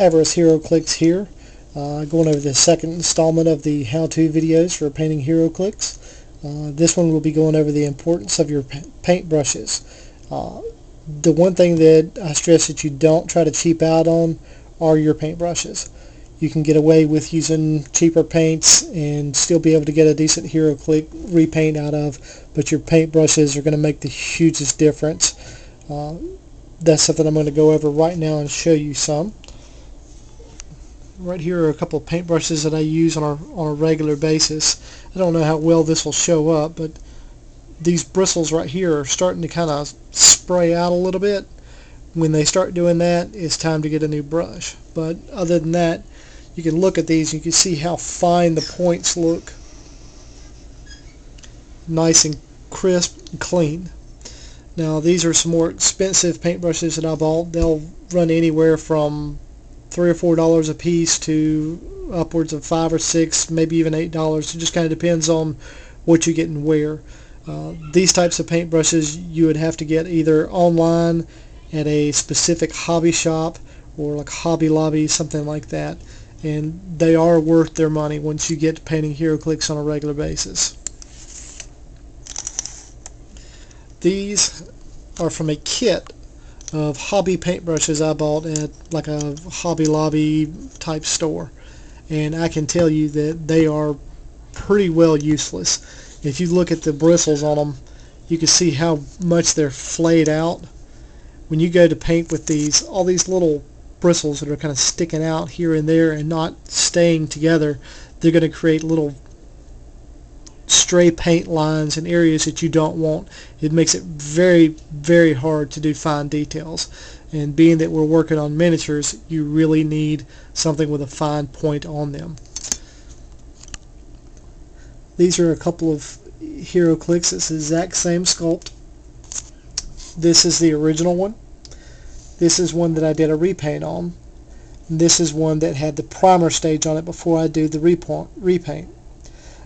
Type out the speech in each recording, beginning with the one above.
Avarice Heroclix here, going over the second installment of the how-to videos for painting Heroclix. This one will be going over the importance of your paint brushes. The one thing that I stress that you don't try to cheap out on are your paint brushes. You can get away with using cheaper paints and still be able to get a decent Heroclix repaint out of, but your paint brushes are going to make the hugest difference. That's something I'm going to go over right now and show you some. Right here are a couple of paint brushes that I use on a regular basis. I don't know how well this will show up, but these bristles right here are starting to kind of spray out a little bit. When they start doing that, it's time to get a new brush. But other than that, you can look at these and you can see how fine the points look. Nice and crisp and clean. Now these are some more expensive paint brushes that I bought. They'll run anywhere from $3 or $4 a piece to upwards of $5 or $6, maybe even $8. It just kind of depends on what you get and where. These types of paint brushes you would have to get either online at a specific hobby shop or like Hobby Lobby, something like that. And they are worth their money once you get to painting Heroclix on a regular basis. These are from a kit of hobby paintbrushes I bought at like a Hobby Lobby type store, and I can tell you that they are pretty well useless. If you look at the bristles on them, you can see how much they're flayed out. When you go to paint with these, all these little bristles that are kind of sticking out here and there and not staying together, they're going to create little stray paint lines in areas that you don't want. It makes it very, very hard to do fine details. And being that we're working on miniatures, you really need something with a fine point on them. These are a couple of Heroclix. It's the exact same sculpt. This is the original one. This is one that I did a repaint on. And this is one that had the primer stage on it before I do the repaint.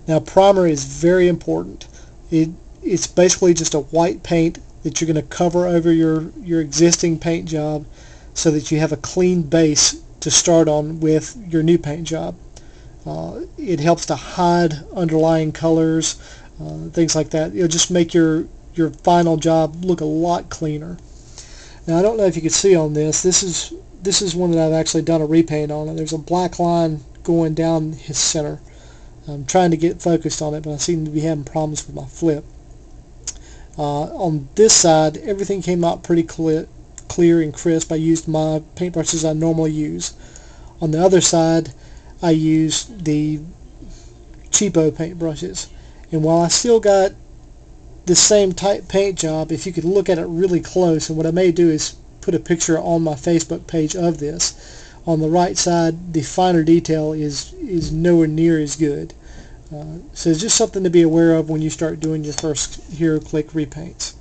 Now primer is very important. It's basically just a white paint that you're going to cover over your existing paint job so that you have a clean base to start on with your new paint job. It helps to hide underlying colors, things like that. It'll just make your final job look a lot cleaner. Now I don't know if you can see on this. This is one that I've actually done a repaint on, and there's a black line going down his center. I'm trying to get focused on it, but I seem to be having problems with my flip. On this side, everything came out pretty clear and crisp. I used my paintbrushes I normally use. On the other side, I used the cheapo paintbrushes. And while I still got the same type paint job, if you could look at it really close, and what I may do is put a picture on my Facebook page of this. On the right side, the finer detail is nowhere near as good. So it's just something to be aware of when you start doing your first Heroclix repaints.